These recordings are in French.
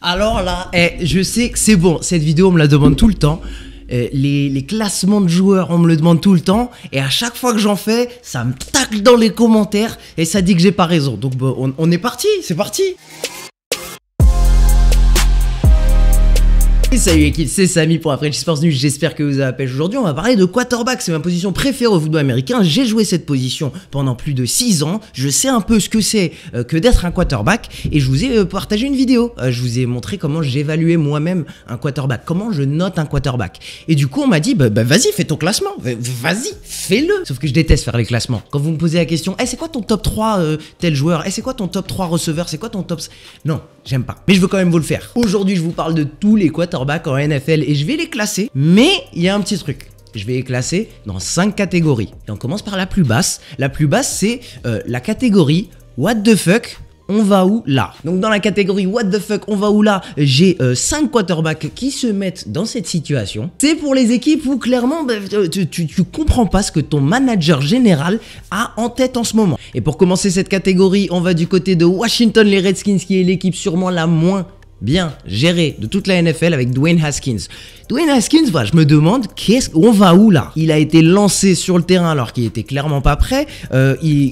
Alors là, je sais que c'est bon, cette vidéo on me la demande tout le temps. Les classements de joueurs, on me le demande tout le temps. Et à chaque fois que j'en fais, ça me tacle dans les commentaires et ça dit que j'ai pas raison. Donc on est parti, c'est parti. Salut l'équipe, c'est Samy pour French Sports News, j'espère que vous avez la pêche. Aujourd'hui on va parler de quarterback, c'est ma position préférée au football américain. J'ai joué cette position pendant plus de 6 ans, je sais un peu ce que c'est que d'être un quarterback. Et je vous ai partagé une vidéo, je vous ai montré comment j'évaluais moi-même un quarterback, comment je note un quarterback. Et du coup on m'a dit, vas-y fais ton classement, vas-y fais-le. Sauf que je déteste faire les classements. Quand vous me posez la question, c'est quoi ton top 3 tel joueur, c'est quoi ton top 3 receveur, c'est quoi ton top... Non, j'aime pas, mais je veux quand même vous le faire. Aujourd'hui je vous parle de tous les quarterbacks en NFL et je vais les classer, mais il y a un petit truc. Je vais les classer dans 5 catégories. Et on commence par la plus basse. La plus basse, c'est la catégorie What the fuck, on va où là? Donc dans la catégorie What the fuck, on va où là, j'ai 5 quarterbacks qui se mettent dans cette situation. C'est pour les équipes où clairement tu comprends pas ce que ton manager général a en tête en ce moment. Et pour commencer cette catégorie, on va du côté de Washington, les Redskins, qui est l'équipe sûrement la moins bien géré de toute la NFL avec Dwayne Haskins. Dwayne Haskins, voilà, je me demande on va où là? Il a été lancé sur le terrain alors qu'il était clairement pas prêt.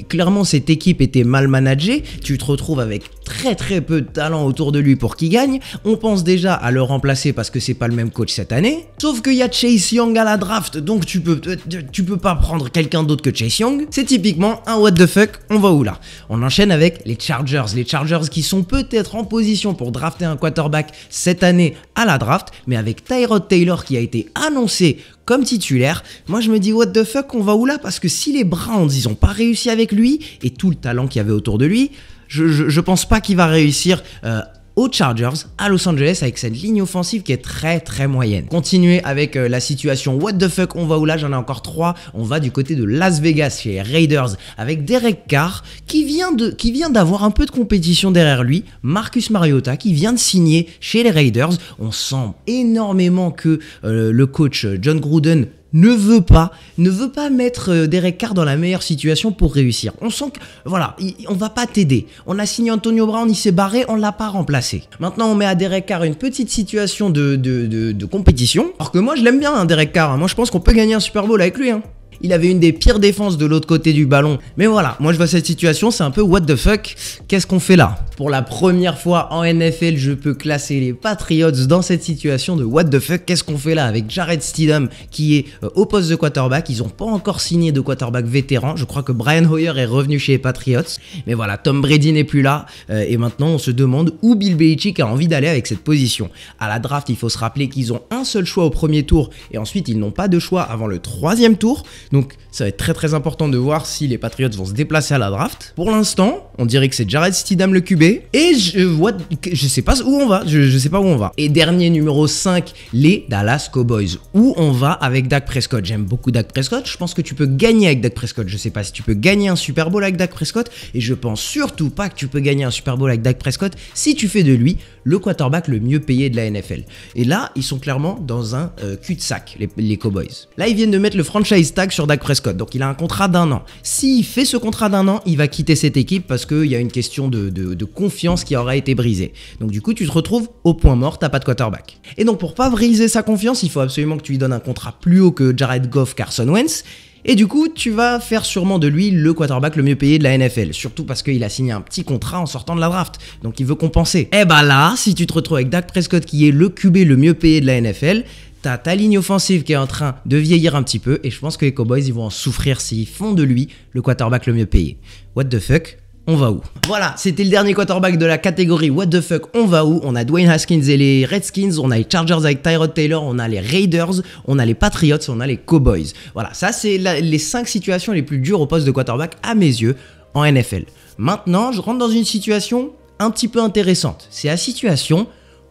Clairement cette équipe était mal managée. Tu te retrouves avec très peu de talent autour de lui pour qu'il gagne. On pense déjà à le remplacer parce que c'est pas le même coach cette année. Sauf qu'il y a Chase Young à la draft, donc tu peux pas prendre quelqu'un d'autre que Chase Young. C'est typiquement un what the fuck, on va où là? On enchaîne avec les Chargers. Les Chargers qui sont peut-être en position pour drafter un quarterback cette année à la draft, mais avec Tyrod Taylor qui a été annoncé comme titulaire, moi je me dis what the fuck, on va où là? Parce que si les Browns ils ont pas réussi avec lui et tout le talent qu'il y avait autour de lui, je pense pas qu'il va réussir aux Chargers à Los Angeles avec cette ligne offensive qui est très moyenne. Continuer avec la situation what the fuck, on va où là? J'en ai encore 3. On va du côté de Las Vegas chez les Raiders avec Derek Carr qui vient d'avoir un peu de compétition derrière lui. Marcus Mariota qui vient de signer chez les Raiders. On sent énormément que le coach John Gruden ne veut pas mettre Derek Carr dans la meilleure situation pour réussir. On sent que, voilà, on va pas t'aider. On a signé Antonio Brown, il s'est barré, on l'a pas remplacé. Maintenant, on met à Derek Carr une petite situation de compétition. Alors que moi, je l'aime bien, hein, Derek Carr. Moi, je pense qu'on peut gagner un Super Bowl avec lui, hein. Il avait une des pires défenses de l'autre côté du ballon. Mais voilà, moi je vois cette situation, c'est un peu what the fuck, qu'est-ce qu'on fait là? Pour la première fois en NFL, je peux classer les Patriots dans cette situation de what the fuck, qu'est-ce qu'on fait là avec Jarrett Stidham qui est au poste de quarterback. Ils n'ont pas encore signé de quarterback vétéran. Je crois que Brian Hoyer est revenu chez les Patriots. Mais voilà, Tom Brady n'est plus là. Et maintenant, on se demande où Bill Belichick a envie d'aller avec cette position. À la draft, il faut se rappeler qu'ils ont un seul choix au premier tour. Et ensuite, ils n'ont pas de choix avant le 3e tour. Donc ça va être très important de voir si les Patriots vont se déplacer à la draft. Pour l'instant, on dirait que c'est Jarrett Stidham le QB. Et je sais pas où on va. Je sais pas où on va. Et dernier numéro 5, les Dallas Cowboys. Où on va avec Dak Prescott. J'aime beaucoup Dak Prescott. Je pense que tu peux gagner avec Dak Prescott. Je sais pas si tu peux gagner un Super Bowl avec Dak Prescott. Et je pense surtout pas que tu peux gagner un Super Bowl avec Dak Prescott si tu fais de lui le quarterback le mieux payé de la NFL. Et là, ils sont clairement dans un cul-de-sac, les Cowboys. Là, ils viennent de mettre le franchise tag sur Dak Prescott, donc il a un contrat d'1 an. S'il fait ce contrat d'1 an, il va quitter cette équipe parce qu'il y a une question de confiance qui aura été brisée. Donc du coup, tu te retrouves au point mort, t'as pas de quarterback. Et donc pour pas briser sa confiance, il faut absolument que tu lui donnes un contrat plus haut que Jared Goff, Carson Wentz. Et du coup, tu vas faire sûrement de lui le quarterback le mieux payé de la NFL. Surtout parce qu'il a signé un petit contrat en sortant de la draft. Donc il veut compenser. Et bah là, si tu te retrouves avec Dak Prescott qui est le QB le mieux payé de la NFL, t'as ta ligne offensive qui est en train de vieillir un petit peu. Et je pense que les Cowboys, ils vont en souffrir s'ils font de lui le quarterback le mieux payé. What the fuck? On va où? Voilà, c'était le dernier quarterback de la catégorie what the fuck, on va où? On a Dwayne Haskins et les Redskins, on a les Chargers avec Tyrod Taylor, on a les Raiders, on a les Patriots, on a les Cowboys. Voilà, ça c'est les 5 situations les plus dures au poste de quarterback à mes yeux en NFL. Maintenant, je rentre dans une situation un petit peu intéressante. C'est la situation...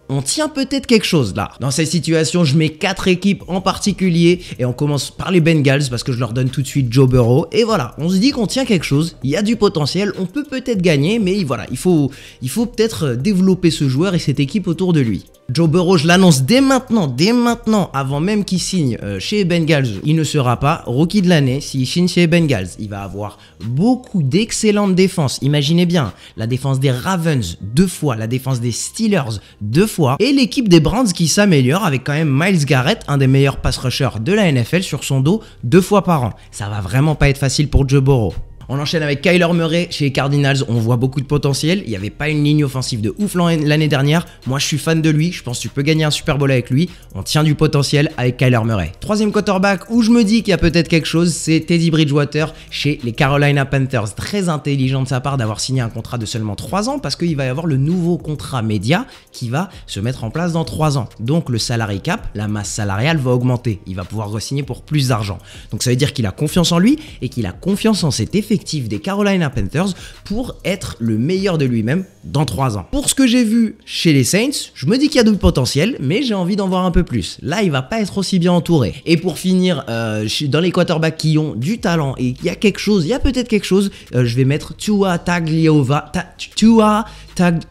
on tient peut-être quelque chose là. Dans cette situation, je mets 4 équipes en particulier et on commence par les Bengals parce que je leur donne tout de suite Joe Burrow. Et voilà, on se dit qu'on tient quelque chose, il y a du potentiel, on peut peut-être gagner, mais voilà, il faut peut-être développer ce joueur et cette équipe autour de lui. Joe Burrow, je l'annonce dès maintenant, avant même qu'il signe chez les Bengals, il ne sera pas rookie de l'année s'il signe chez les Bengals. Il va avoir beaucoup d'excellentes défenses. Imaginez bien, la défense des Ravens 2 fois, la défense des Steelers 2 fois, et l'équipe des Browns qui s'améliore avec quand même Myles Garrett, un des meilleurs pass rushers de la NFL, sur son dos 2 fois par an. Ça va vraiment pas être facile pour Joe Burrow. On enchaîne avec Kyler Murray chez les Cardinals, on voit beaucoup de potentiel, il n'y avait pas une ligne offensive de ouf l'année dernière, moi je suis fan de lui, je pense que tu peux gagner un Super Bowl avec lui, on tient du potentiel avec Kyler Murray. Troisième quarterback où je me dis qu'il y a peut-être quelque chose, c'est Teddy Bridgewater chez les Carolina Panthers. Très intelligent de sa part d'avoir signé un contrat de seulement 3 ans parce qu'il va y avoir le nouveau contrat média qui va se mettre en place dans 3 ans. Donc le salary cap, la masse salariale va augmenter, il va pouvoir re-signer pour plus d'argent. Donc ça veut dire qu'il a confiance en lui et qu'il a confiance en cet effectif des Carolina Panthers pour être le meilleur de lui-même dans 3 ans. Pour ce que j'ai vu chez les Saints, je me dis qu'il y a du potentiel, mais j'ai envie d'en voir un peu plus. Là, il va pas être aussi bien entouré. Et pour finir, dans les quarterbacks qui ont du talent et il y a quelque chose, il y a peut-être quelque chose, je vais mettre Tua Tagovailoa.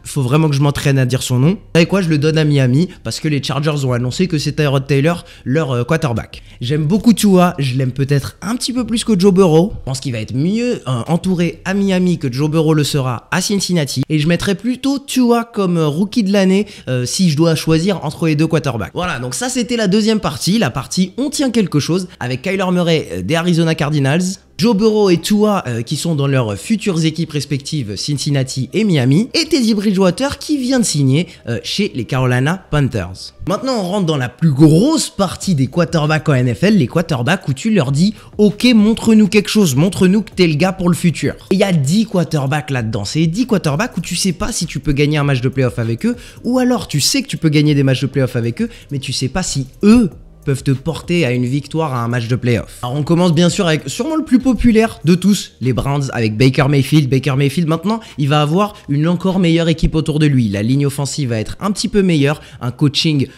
Faut vraiment que je m'entraîne à dire son nom. Vous savez quoi, je le donne à Miami parce que les Chargers ont annoncé que c'est Tyrod Taylor leur quarterback. J'aime beaucoup Tua, je l'aime peut-être un petit peu plus que Joe Burrow. Je pense qu'il va être mieux entouré à Miami que Joe Burrow le sera à Cincinnati. Et je mettrais plutôt Tua comme rookie de l'année si je dois choisir entre les deux quarterbacks. Voilà, donc ça c'était la deuxième partie, la partie on tient quelque chose avec Kyler Murray des Arizona Cardinals, Joe Burrow et Tua qui sont dans leurs futures équipes respectives Cincinnati et Miami, et Teddy Bridgewater qui vient de signer chez les Carolina Panthers. Maintenant on rentre dans la plus grosse partie des quarterbacks en NFL, les quarterbacks où tu leur dis ok, montre-nous quelque chose, montre-nous que t'es le gars pour le futur. Il y a 10 quarterbacks là-dedans, c'est 10 quarterbacks où tu sais pas si tu peux gagner un match de playoff avec eux, ou alors tu sais que tu peux gagner des matchs de playoff avec eux, mais tu sais pas si eux peuvent te porter à une victoire à un match de playoff. Alors on commence bien sûr avec sûrement le plus populaire de tous, les Browns avec Baker Mayfield. Baker Mayfield maintenant, il va avoir une encore meilleure équipe autour de lui. La ligne offensive va être un petit peu meilleure, un coaching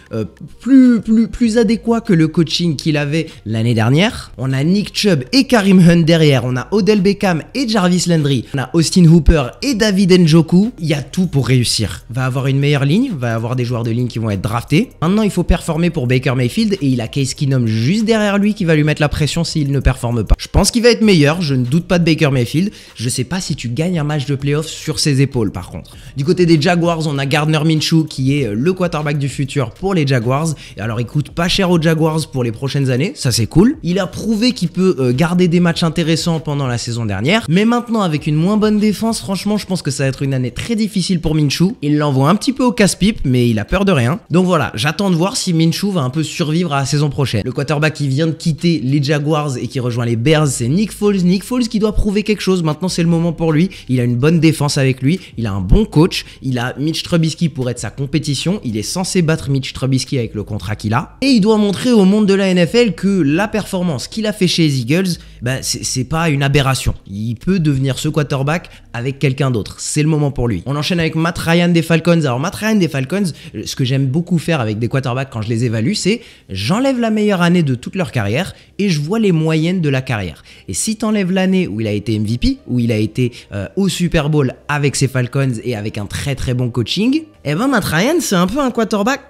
plus adéquat que le coaching qu'il avait l'année dernière. On a Nick Chubb et Kareem Hunt derrière, on a Odell Beckham et Jarvis Landry, on a Austin Hooper et David Njoku. Il y a tout pour réussir. Va avoir une meilleure ligne, va avoir des joueurs de ligne qui vont être draftés. Maintenant il faut performer pour Baker Mayfield et il a Case Keenum juste derrière lui qui va lui mettre la pression s'il ne performe pas. Je pense qu'il va être meilleur, je ne doute pas de Baker Mayfield. Je sais pas si tu gagnes un match de playoff sur ses épaules par contre. Du côté des Jaguars, on a Gardner Minshew qui est le quarterback du futur pour les Jaguars. Et alors il coûte pas cher aux Jaguars pour les prochaines années, ça c'est cool. Il a prouvé qu'il peut garder des matchs intéressants pendant la saison dernière. Mais maintenant avec une moins bonne défense, franchement je pense que ça va être une année très difficile pour Minshew. Il l'envoie un petit peu au casse-pipe mais il a peur de rien. Donc voilà, j'attends de voir si Minshew va un peu survivre à la saison prochaine. Le quarterback qui vient de quitter les Jaguars et qui rejoint les Bears, c'est Nick Foles. Nick Foles qui doit prouver quelque chose. Maintenant, c'est le moment pour lui. Il a une bonne défense avec lui. Il a un bon coach. Il a Mitch Trubisky pour être sa compétition. Il est censé battre Mitch Trubisky avec le contrat qu'il a. Et il doit montrer au monde de la NFL que la performance qu'il a fait chez les Eagles, c'est pas une aberration. Il peut devenir ce quarterback avec quelqu'un d'autre. C'est le moment pour lui. On enchaîne avec Matt Ryan des Falcons. Alors, Matt Ryan des Falcons, ce que j'aime beaucoup faire avec des quarterbacks quand je les évalue, c'est j'enlève la meilleure année de toute leur carrière et je vois les moyennes de la carrière. Et si t'enlèves l'année où il a été MVP, où il a été au Super Bowl avec ses Falcons et avec un très très bon coaching, eh ben Matt Ryan c'est un peu un quarterback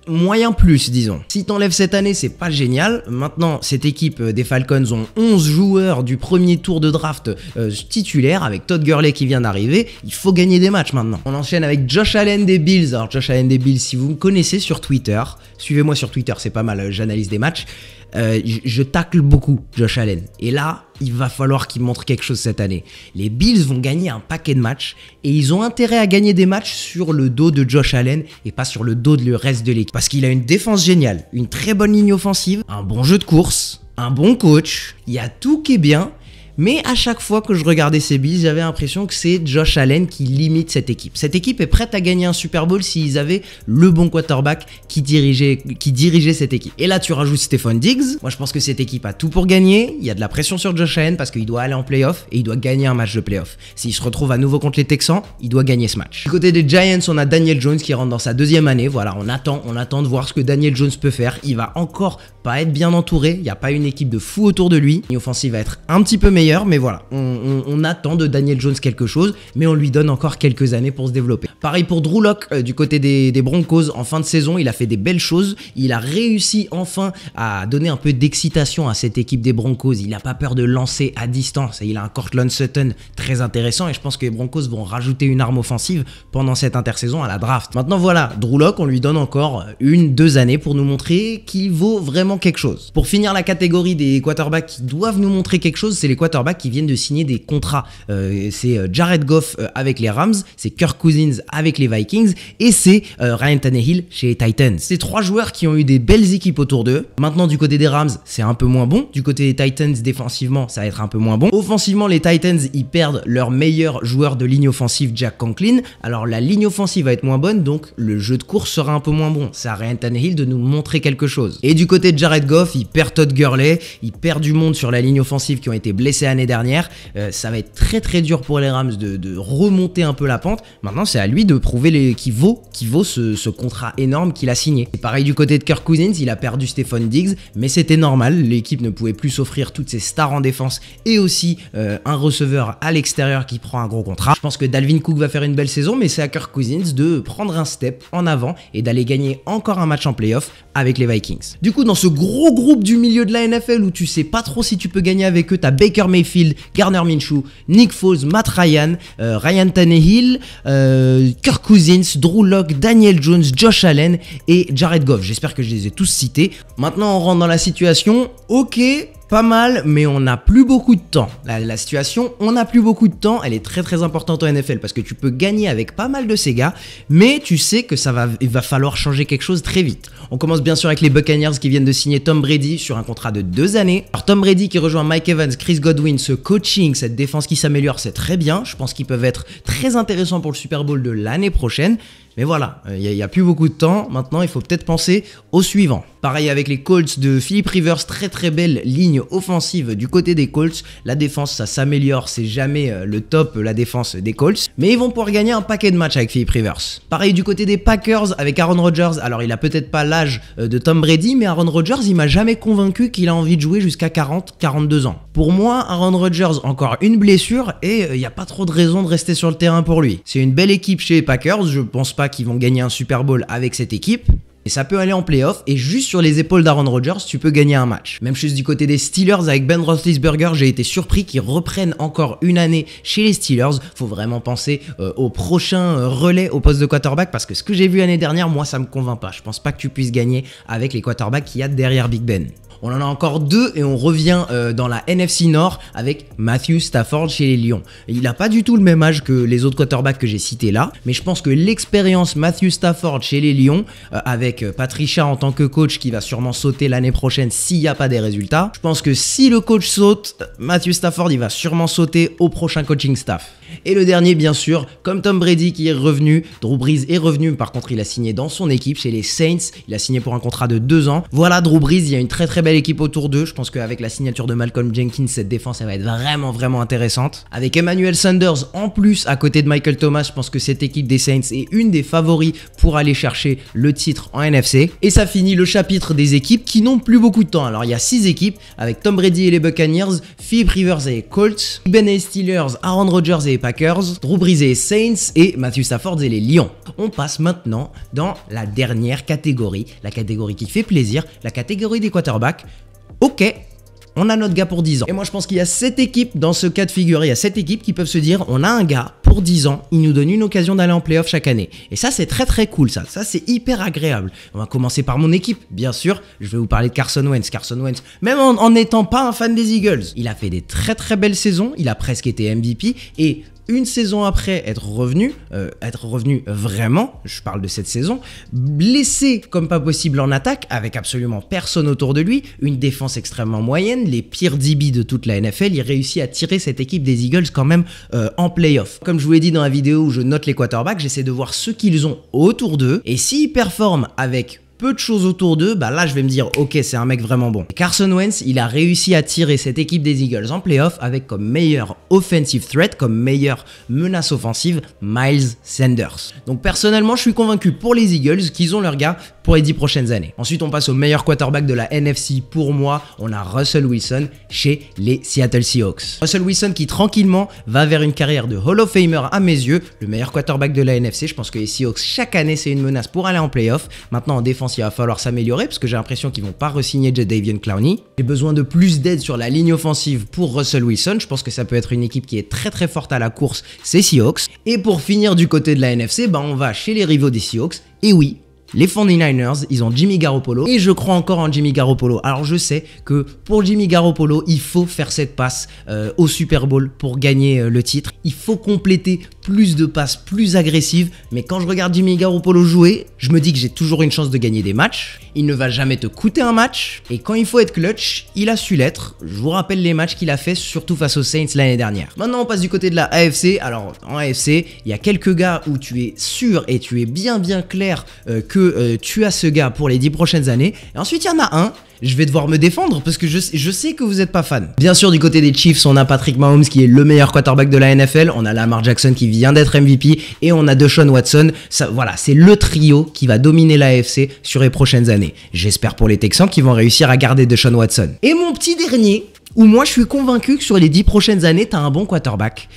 moyen plus, disons. Si t'enlèves cette année, c'est pas génial. Maintenant, cette équipe des Falcons ont 11 joueurs du premier tour de draft titulaires avec Todd Gurley qui vient d'arriver. Il faut gagner des matchs maintenant. On enchaîne avec Josh Allen des Bills. Alors Josh Allen des Bills, si vous me connaissez sur Twitter, suivez-moi sur Twitter, c'est pas mal, j'analyse des matchs. Je tacle beaucoup Josh Allen. Et là, il va falloir qu'il montre quelque chose cette année. Les Bills vont gagner un paquet de matchs et ils ont intérêt à gagner des matchs sur le dos de Josh Allen et pas sur le dos de le reste de l'équipe. Parce qu'il a une défense géniale, une très bonne ligne offensive, un bon jeu de course, un bon coach, il y a tout qui est bien. Mais à chaque fois que je regardais ces Bills, j'avais l'impression que c'est Josh Allen qui limite cette équipe. Cette équipe est prête à gagner un Super Bowl s'ils avaient le bon quarterback qui dirigeait cette équipe. Et là, tu rajoutes Stephon Diggs. Moi, je pense que cette équipe a tout pour gagner. Il y a de la pression sur Josh Allen parce qu'il doit aller en playoff et il doit gagner un match de playoff. S'il se retrouve à nouveau contre les Texans, il doit gagner ce match. Du côté des Giants, on a Daniel Jones qui rentre dans sa deuxième année. Voilà, on attend de voir ce que Daniel Jones peut faire. Il va encore pas être bien entouré. Il n'y a pas une équipe de fou autour de lui. L'offensive va être un petit peu meilleure. meilleur, mais voilà, on attend de Daniel Jones quelque chose, mais on lui donne encore quelques années pour se développer. Pareil pour Drew Lock du côté des Broncos en fin de saison, il a fait des belles choses, il a réussi enfin à donner un peu d'excitation à cette équipe des Broncos, il n'a pas peur de lancer à distance et il a un Courtland Sutton très intéressant et je pense que les Broncos vont rajouter une arme offensive pendant cette intersaison à la draft. Maintenant voilà, Drew Lock, on lui donne encore 1-2 années pour nous montrer qu'il vaut vraiment quelque chose. Pour finir la catégorie des quarterbacks qui doivent nous montrer quelque chose, c'est les quarterbacks qui viennent de signer des contrats. C'est Jared Goff avec les Rams, c'est Kirk Cousins avec les Vikings et c'est Ryan Tannehill chez les Titans. C'est 3 joueurs qui ont eu des belles équipes autour d'eux. Maintenant du côté des Rams, c'est un peu moins bon. Du côté des Titans, défensivement, ça va être un peu moins bon. Offensivement, les Titans, ils perdent leur meilleur joueur de ligne offensive, Jack Conklin. Alors la ligne offensive va être moins bonne, donc le jeu de course sera un peu moins bon. C'est à Ryan Tannehill de nous montrer quelque chose. Et du côté de Jared Goff, il perd Todd Gurley, il perd du monde sur la ligne offensive qui ont été blessés l'année dernière. Ça va être très dur pour les Rams de remonter un peu la pente. Maintenant, c'est à lui de prouver qu'il vaut ce contrat énorme qu'il a signé. Et pareil du côté de Kirk Cousins, il a perdu Stephon Diggs, mais c'était normal. L'équipe ne pouvait plus s'offrir toutes ses stars en défense et aussi un receveur à l'extérieur qui prend un gros contrat. Je pense que Dalvin Cook va faire une belle saison, mais c'est à Kirk Cousins de prendre un step en avant et d'aller gagner encore un match en playoff avec les Vikings. Du coup, dans ce gros groupe du milieu de la NFL où tu sais pas trop si tu peux gagner avec eux, t'as Baker Mayfield, Gardner Minshew, Nick Foles, Matt Ryan, Ryan Tannehill, Kirk Cousins, Drew Lock, Daniel Jones, Josh Allen et Jared Goff. J'espère que je les ai tous cités. Maintenant, on rentre dans la situation. Ok, pas mal, mais on n'a plus beaucoup de temps. La situation, on n'a plus beaucoup de temps, elle est très importante en NFL parce que tu peux gagner avec pas mal de ces gars, mais tu sais que il va falloir changer quelque chose très vite. On commence bien sûr avec les Buccaneers qui viennent de signer Tom Brady sur un contrat de 2 années. Alors Tom Brady qui rejoint Mike Evans, Chris Godwin, ce coaching, cette défense qui s'améliore, c'est très bien. Je pense qu'ils peuvent être très intéressants pour le Super Bowl de l'année prochaine. Mais voilà, il n'y a plus beaucoup de temps. Maintenant, il faut peut-être penser au suivant. Pareil avec les Colts de Philip Rivers, très belle ligne offensive du côté des Colts. La défense, ça s'améliore, c'est jamais le top, la défense des Colts. Mais ils vont pouvoir gagner un paquet de matchs avec Philip Rivers. Pareil du côté des Packers avec Aaron Rodgers. Alors, il a peut-être pas l'âge de Tom Brady, mais Aaron Rodgers, il m'a jamais convaincu qu'il a envie de jouer jusqu'à 40-42 ans. Pour moi, Aaron Rodgers, encore une blessure et il n'y a pas trop de raison de rester sur le terrain pour lui. C'est une belle équipe chez les Packers, je pense pas qu'ils vont gagner un Super Bowl avec cette équipe. Et ça peut aller en playoff et juste sur les épaules d'Aaron Rodgers, tu peux gagner un match. Même chose du côté des Steelers avec Ben Roethlisberger, j'ai été surpris qu'ils reprennent encore une année chez les Steelers. Faut vraiment penser au prochain relais au poste de quarterback parce que ce que j'ai vu l'année dernière, moi ça me convainc pas. Je pense pas que tu puisses gagner avec les quarterbacks qu'il y a derrière Big Ben. On en a encore 2 et on revient dans la NFC Nord avec Matthew Stafford chez les Lions. Il n'a pas du tout le même âge que les autres quarterbacks que j'ai cités là, mais je pense que l'expérience Matthew Stafford chez les Lions, avec Patricia en tant que coach qui va sûrement sauter l'année prochaine s'il n'y a pas des résultats, je pense que si le coach saute, Matthew Stafford il va sûrement sauter au prochain coaching staff. Et le dernier bien sûr, comme Tom Brady qui est revenu, Drew Brees est revenu, par contre il a signé dans son équipe chez les Saints, il a signé pour un contrat de 2 ans. Voilà Drew Brees, il y a une très belle équipe autour d'eux, je pense qu'avec la signature de Malcolm Jenkins, cette défense elle va être vraiment intéressante. Avec Emmanuel Sanders en plus à côté de Michael Thomas, je pense que cette équipe des Saints est une des favoris pour aller chercher le titre en NFC. Et ça finit le chapitre des équipes qui n'ont plus beaucoup de temps. Alors il y a 6 équipes avec Tom Brady et les Buccaneers, Philip Rivers et les Colts, Ben et les Steelers, Aaron Rodgers et les Packers, Drew Brees et les Saints et Matthew Stafford et les Lions. On passe maintenant dans la dernière catégorie, la catégorie qui fait plaisir, la catégorie des quarterbacks. Ok, on a notre gars pour 10 ans. Et moi je pense qu'il y a 7 équipes dans ce cas de figure, il y a 7 équipes qui peuvent se dire on a un gars pour 10 ans, il nous donne une occasion d'aller en playoff chaque année. Et ça c'est très cool ça c'est hyper agréable. On va commencer par mon équipe, bien sûr, je vais vous parler de Carson Wentz. Carson Wentz, même en n'étant pas un fan des Eagles, il a fait des très belles saisons, il a presque été MVP et une saison après être revenu vraiment, je parle de cette saison, blessé comme pas possible en attaque, avec absolument personne autour de lui, une défense extrêmement moyenne, les pires DB de toute la NFL, il réussit à tirer cette équipe des Eagles quand même en playoff. Comme je vous l'ai dit dans la vidéo où je note les quarterbacks, j'essaie de voir ce qu'ils ont autour d'eux, et s'ils performent avec peu de choses autour d'eux, bah là je vais me dire ok c'est un mec vraiment bon. Carson Wentz il a réussi à tirer cette équipe des Eagles en playoff avec comme meilleur offensive threat, comme meilleure menace offensive Miles Sanders. Donc personnellement je suis convaincu pour les Eagles qu'ils ont leur gars pour les 10 prochaines années. Ensuite, on passe au meilleur quarterback de la NFC pour moi. On a Russell Wilson chez les Seattle Seahawks. Russell Wilson qui tranquillement va vers une carrière de Hall of Famer à mes yeux, le meilleur quarterback de la NFC. Je pense que les Seahawks chaque année c'est une menace pour aller en playoff. Maintenant en défense il va falloir s'améliorer parce que j'ai l'impression qu'ils vont pas re-signer Jadeveon Clowney. J'ai besoin de plus d'aide sur la ligne offensive pour Russell Wilson. Je pense que ça peut être une équipe qui est très forte à la course, c'est Seahawks. Et pour finir du côté de la NFC, on va chez les rivaux des Seahawks. Et oui, les 49ers, ils ont Jimmy Garoppolo et je crois encore en Jimmy Garoppolo. Alors je sais que pour Jimmy Garoppolo, il faut faire cette passe au Super Bowl pour gagner le titre. Il faut compléter plus de passes plus agressives. Mais quand je regarde Jimmy Garoppolo jouer, je me dis que j'ai toujours une chance de gagner des matchs. Il ne va jamais te coûter un match. Et quand il faut être clutch, il a su l'être. Je vous rappelle les matchs qu'il a fait, surtout face aux Saints l'année dernière. Maintenant, on passe du côté de la AFC. Alors en AFC, il y a quelques gars où tu es sûr et tu es bien clair que tu as ce gars pour les 10 prochaines années. Et ensuite, il y en a un. Je vais devoir me défendre parce que je sais que vous n'êtes pas fan. Bien sûr, du côté des Chiefs, on a Patrick Mahomes qui est le meilleur quarterback de la NFL. On a Lamar Jackson qui vient d'être MVP et on a Deshaun Watson. Ça, voilà, c'est le trio qui va dominer la AFC sur les prochaines années. J'espère pour les Texans qu'ils vont réussir à garder Deshaun Watson. Et mon petit dernier, où moi je suis convaincu que sur les 10 prochaines années, t'as un bon quarterback,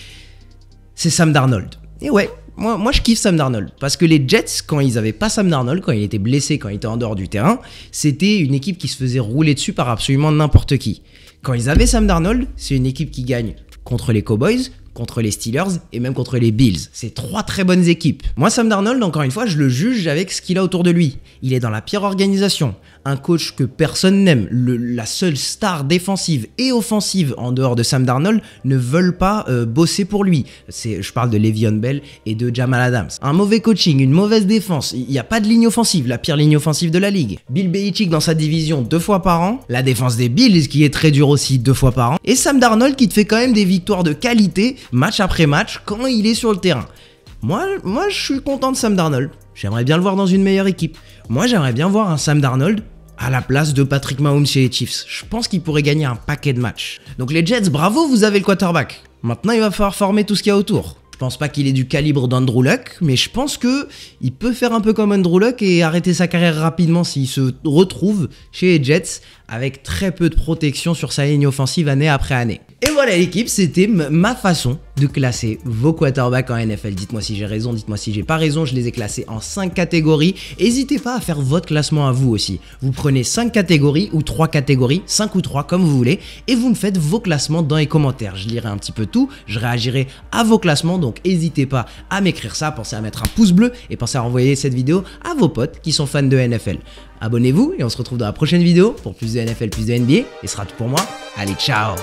c'est Sam Darnold. Et ouais. Moi, je kiffe Sam Darnold parce que les Jets, quand ils avaient pas Sam Darnold, quand il était blessé, quand il était en dehors du terrain, c'était une équipe qui se faisait rouler dessus par absolument n'importe qui. Quand ils avaient Sam Darnold, c'est une équipe qui gagne contre les Cowboys, contre les Steelers et même contre les Bills. C'est 3 très bonnes équipes. Moi, Sam Darnold, encore une fois, je le juge avec ce qu'il a autour de lui. Il est dans la pire organisation. Un coach que personne n'aime. La seule star défensive et offensive en dehors de Sam Darnold ne veulent pas bosser pour lui. Je parle de Le'Veon Bell et de Jamal Adams. Un mauvais coaching, une mauvaise défense. Il n'y a pas de ligne offensive, la pire ligne offensive de la ligue. Bill Belichick dans sa division 2 fois par an. La défense des Bills qui est très dure aussi 2 fois par an. Et Sam Darnold qui te fait quand même des victoires de qualité match après match quand il est sur le terrain. Moi, je suis content de Sam Darnold. J'aimerais bien le voir dans une meilleure équipe. Moi, j'aimerais bien voir un Sam Darnold à la place de Patrick Mahomes chez les Chiefs. Je pense qu'il pourrait gagner un paquet de matchs. Donc les Jets, bravo, vous avez le quarterback. Maintenant, il va falloir former tout ce qu'il y a autour. Je pense pas qu'il ait du calibre d'Andrew Luck, mais je pense que il peut faire un peu comme Andrew Luck et arrêter sa carrière rapidement s'il se retrouve chez les Jets avec très peu de protection sur sa ligne offensive année après année. Et voilà l'équipe, c'était ma façon de classer vos quarterbacks en NFL. Dites-moi si j'ai raison, dites-moi si j'ai pas raison. Je les ai classés en 5 catégories. N'hésitez pas à faire votre classement à vous aussi. Vous prenez 5 catégories ou 3 catégories, 5 ou 3 comme vous voulez, et vous me faites vos classements dans les commentaires. Je lirai un petit peu tout, je réagirai à vos classements, donc n'hésitez pas à m'écrire ça, pensez à mettre un pouce bleu et pensez à envoyer cette vidéo à vos potes qui sont fans de NFL. Abonnez-vous et on se retrouve dans la prochaine vidéo pour plus de NFL, plus de NBA. Et ce sera tout pour moi. Allez, ciao!